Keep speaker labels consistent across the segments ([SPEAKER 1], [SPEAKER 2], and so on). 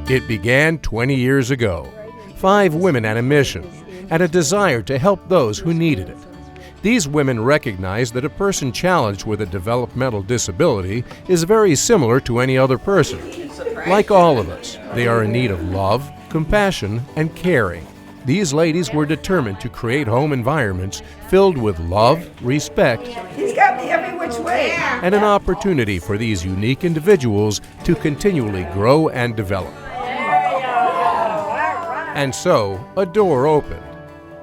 [SPEAKER 1] It began 20 years ago. 5 women had a mission and a desire to help those who needed it. These women recognized that a person challenged with a developmental disability is very similar to any other person. Like all of us, they are in need of love, compassion, and caring. These ladies were determined to create home environments filled with love, respect,
[SPEAKER 2] He's got me every which way.
[SPEAKER 1] and an opportunity for these unique individuals to continually grow and develop. And so, a door opened,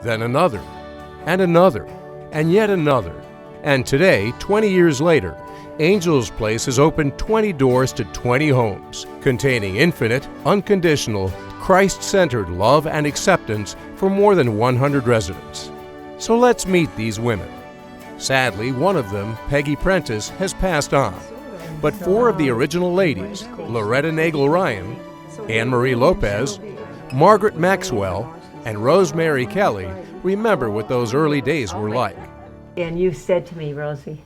[SPEAKER 1] then another, and another, and yet another. And today, 20 years later, Angel's Place has opened 20 doors to 20 homes, containing infinite, unconditional, Christ-centered love and acceptance for more than 100 residents. So let's meet these women. Sadly, one of them, Peggy Prentice, has passed on. But 4 of the original ladies, Loretta Nagel-Ryan, Anne-Marie Lopez, Margaret Maxwell, and Rosemary Kelly, remember what those early days were like.
[SPEAKER 3] And you said to me, Rosie,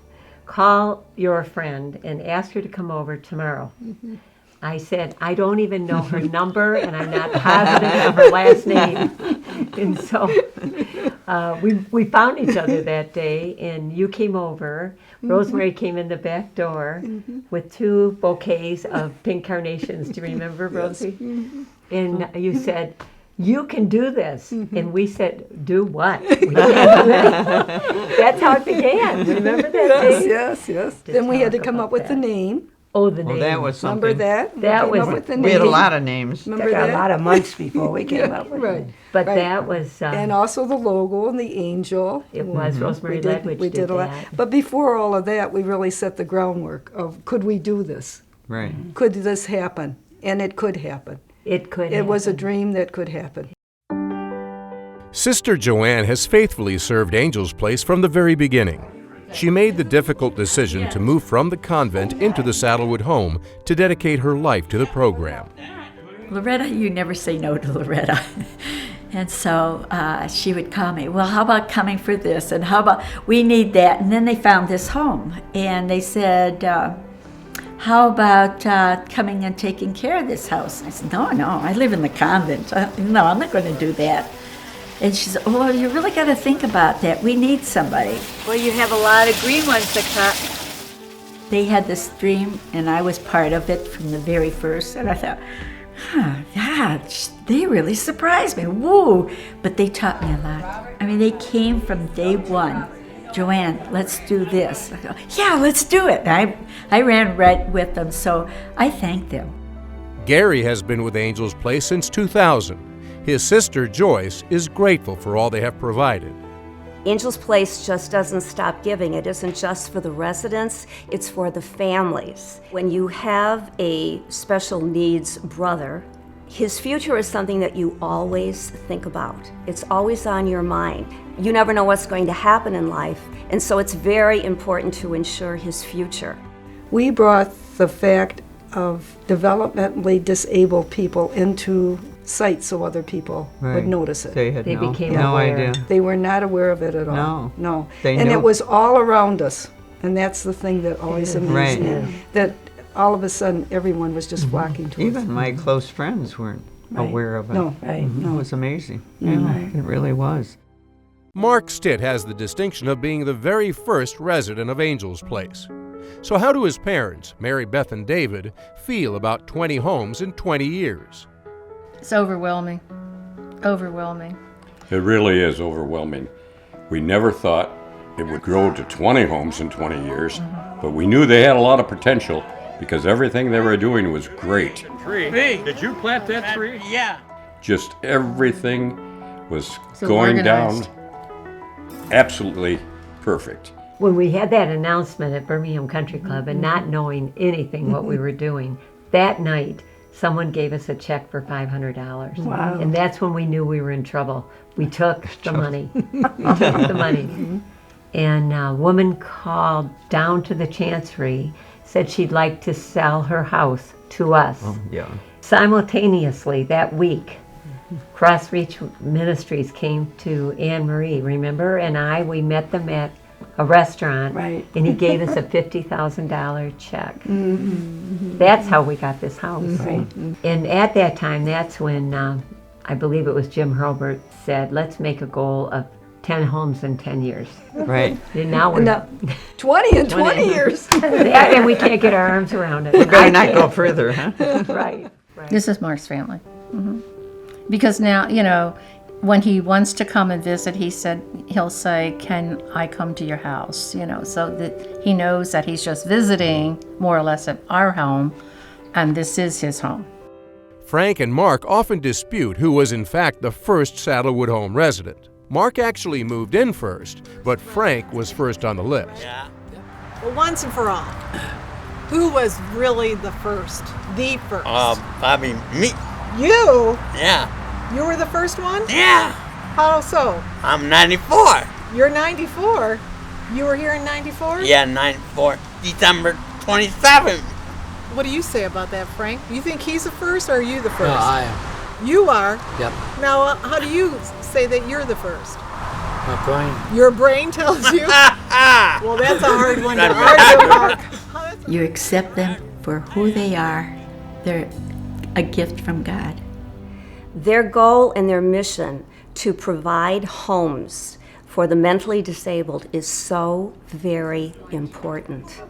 [SPEAKER 3] call your friend and ask her to come over tomorrow. I said, I don't even know her number, and I'm not positive of her last name. And so we found each other that day, and you came over. Rosemary came in the back door with 2 bouquets of pink carnations. Do you remember, Rosie? And you said, you can do this. And we said, do what? We can't do that. That's how it began. Remember that day?
[SPEAKER 2] Yes. Then we had to come up with the name.
[SPEAKER 3] Oh, the name.
[SPEAKER 4] Well, that was something.
[SPEAKER 2] Remember that?
[SPEAKER 3] That
[SPEAKER 2] We came
[SPEAKER 3] was-
[SPEAKER 2] up with the
[SPEAKER 4] We had a
[SPEAKER 2] name.
[SPEAKER 4] lot of names.
[SPEAKER 2] Remember
[SPEAKER 5] Took a
[SPEAKER 2] that?
[SPEAKER 5] lot of months before we came up with
[SPEAKER 2] Right.
[SPEAKER 5] it.
[SPEAKER 3] But
[SPEAKER 2] Right.
[SPEAKER 3] that was,
[SPEAKER 2] And also the logo and the angel.
[SPEAKER 3] it was Rosemary Ledwidge
[SPEAKER 2] we did a lot.
[SPEAKER 3] that.
[SPEAKER 2] But before all of that, we really set the groundwork of could we do this?
[SPEAKER 4] Right.
[SPEAKER 2] Could this happen? And it could happen.
[SPEAKER 3] It could
[SPEAKER 2] It was a
[SPEAKER 3] happen.
[SPEAKER 2] dream that could happen.
[SPEAKER 1] Sister Joanne has faithfully served Angel's Place from the very beginning. She made the difficult decision to move from the convent into the Saddlewood home to dedicate her life to the program.
[SPEAKER 6] Loretta, you never say no to Loretta. And so she would call me, well, how about coming for this? And how about, we need that. And then they found this home. And they said, how about coming and taking care of this house? I said, no, I live in the convent. No, I'm not going to do that. And she said, oh, you really got to think about that. We need somebody. Well, you have a lot of green ones that come. They had this dream, and I was part of it from the very first. And I thought, yeah, they really surprised me. Woo! But they taught me a lot. I mean, they came from day one. Joanne, let's do this. I go, yeah, let's do it. And I ran right with them, so I thank them.
[SPEAKER 1] Gary has been with Angel's Place since 2000. His sister, Joyce, is grateful for all they have provided.
[SPEAKER 7] Angel's Place just doesn't stop giving. It isn't just for the residents, it's for the families. When you have a special needs brother, his future is something that you always think about. It's always on your mind. You never know what's going to happen in life, and so it's very important to ensure his future.
[SPEAKER 2] We brought the fact of developmentally disabled people into sight so other people would
[SPEAKER 4] Right.
[SPEAKER 2] notice it.
[SPEAKER 4] They had
[SPEAKER 3] They
[SPEAKER 4] no,
[SPEAKER 3] became
[SPEAKER 4] no
[SPEAKER 3] aware.
[SPEAKER 4] idea.
[SPEAKER 2] They were not aware of it at all.
[SPEAKER 4] No.
[SPEAKER 2] No.
[SPEAKER 4] They
[SPEAKER 2] And
[SPEAKER 4] knew.
[SPEAKER 2] it was all around us. And that's the thing that always amazed
[SPEAKER 4] Right.
[SPEAKER 2] me. That all of a sudden everyone was just flocking to us.
[SPEAKER 4] Even my close friends weren't aware of it.
[SPEAKER 2] No.
[SPEAKER 5] Right.
[SPEAKER 4] It was amazing. Yeah, it really was.
[SPEAKER 1] Mark Stitt has the distinction of being the very first resident of Angel's Place. So how do his parents, Mary Beth and David, feel about 20 homes in 20 years?
[SPEAKER 8] It's overwhelming. Overwhelming.
[SPEAKER 9] It really is overwhelming. We never thought it would grow to 20 homes in 20 years, but we knew they had a lot of potential because everything they were doing was great.
[SPEAKER 10] Tree. Did you plant that tree? Yeah.
[SPEAKER 9] Just everything was
[SPEAKER 8] So
[SPEAKER 9] going
[SPEAKER 8] organized.
[SPEAKER 9] down absolutely perfect.
[SPEAKER 3] When we had that announcement at Birmingham Country Club and not knowing anything what we were doing, that night someone gave us a check for $500.
[SPEAKER 5] Wow.
[SPEAKER 3] And that's when we knew we were in trouble. We took the money. We took the money. And a woman called down to the Chancery, said she'd like to sell her house to us.
[SPEAKER 4] Yeah.
[SPEAKER 3] Simultaneously that week, Cross Reach Ministries came to Anne Marie, remember? And we met them at a restaurant,
[SPEAKER 2] Right.
[SPEAKER 3] and he gave us a $50,000 check. That's how we got this house.
[SPEAKER 2] Right.
[SPEAKER 3] And at that time, that's when I believe it was Jim Hurlburt said, let's make a goal of 10 homes in 10 years.
[SPEAKER 4] Right.
[SPEAKER 3] And now we're
[SPEAKER 2] No, 20 in 20 years.
[SPEAKER 3] and we can't get our arms around it.
[SPEAKER 4] Better not go further, huh?
[SPEAKER 3] Right.
[SPEAKER 8] This is Mark's family. Because now, you know, when he wants to come and visit, he'll say, can I come to your house? You know, so that he knows that he's just visiting more or less at our home, and this is his home.
[SPEAKER 1] Frank and Mark often dispute who was in fact the first Saddlewood home resident. Mark actually moved in first, but Frank was first on the list.
[SPEAKER 10] Yeah.
[SPEAKER 11] Well, once and for all, who was really the first? The first?
[SPEAKER 10] Probably me.
[SPEAKER 11] You?
[SPEAKER 10] Yeah.
[SPEAKER 11] You were the first one?
[SPEAKER 10] Yeah.
[SPEAKER 11] How so?
[SPEAKER 10] I'm 94.
[SPEAKER 11] You're 94. You were here in 94?
[SPEAKER 10] Yeah, 94. December 27th.
[SPEAKER 11] What do you say about that, Frank? You think he's the first or are you the first?
[SPEAKER 12] No, I am.
[SPEAKER 11] You are?
[SPEAKER 12] Yep.
[SPEAKER 11] Now, how do you say that you're the first?
[SPEAKER 12] My brain.
[SPEAKER 11] Your brain tells you? Well, that's a hard one to argue, Mark.
[SPEAKER 6] You accept them for who they are. They're a gift from God.
[SPEAKER 7] Their goal and their mission to provide homes for the mentally disabled is so very important.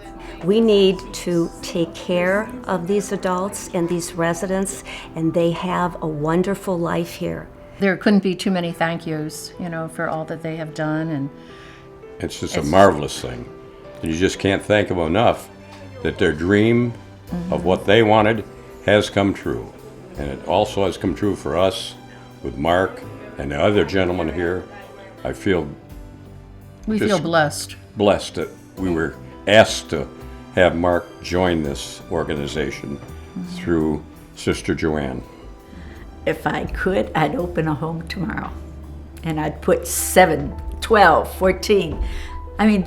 [SPEAKER 7] We need to take care of these adults and these residents, and they have a wonderful life here.
[SPEAKER 8] There couldn't be too many thank yous, you know, for all that they have done. And
[SPEAKER 9] It's just a marvelous thing. You just can't thank them enough that their dream of what they wanted has come true. And it also has come true for us with Mark and the other gentleman here. I feel
[SPEAKER 8] we feel blessed.
[SPEAKER 9] blessed that we were asked to have Mark join this organization through Sister Joanne.
[SPEAKER 6] If I could, I'd open a home tomorrow. And I'd put 7, 12, 14. I mean,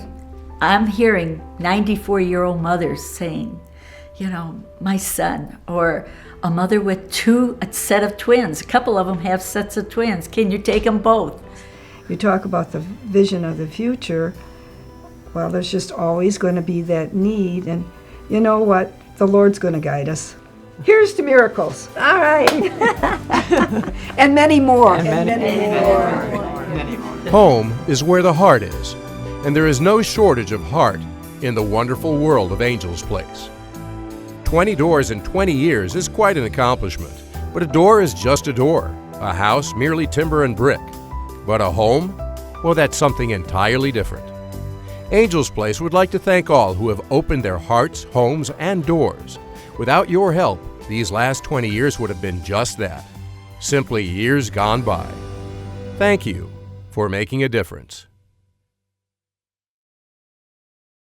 [SPEAKER 6] I'm hearing 94-year-old mothers saying, you know, my son, or a mother with a set of twins. A couple of them have sets of twins. Can you take them both?
[SPEAKER 2] You talk about the vision of the future. Well, there's just always going to be that need, and you know what? The Lord's going to guide us. Here's to miracles. All right. And many more.
[SPEAKER 1] Home is where the heart is, and there is no shortage of heart in the wonderful world of Angel's Place. 20 doors in 20 years is quite an accomplishment, but a door is just a door, a house merely timber and brick. But a home? Well, that's something entirely different. Angel's Place would like to thank all who have opened their hearts, homes, and doors. Without your help, these last 20 years would have been just that. Simply years gone by. Thank you for making a difference.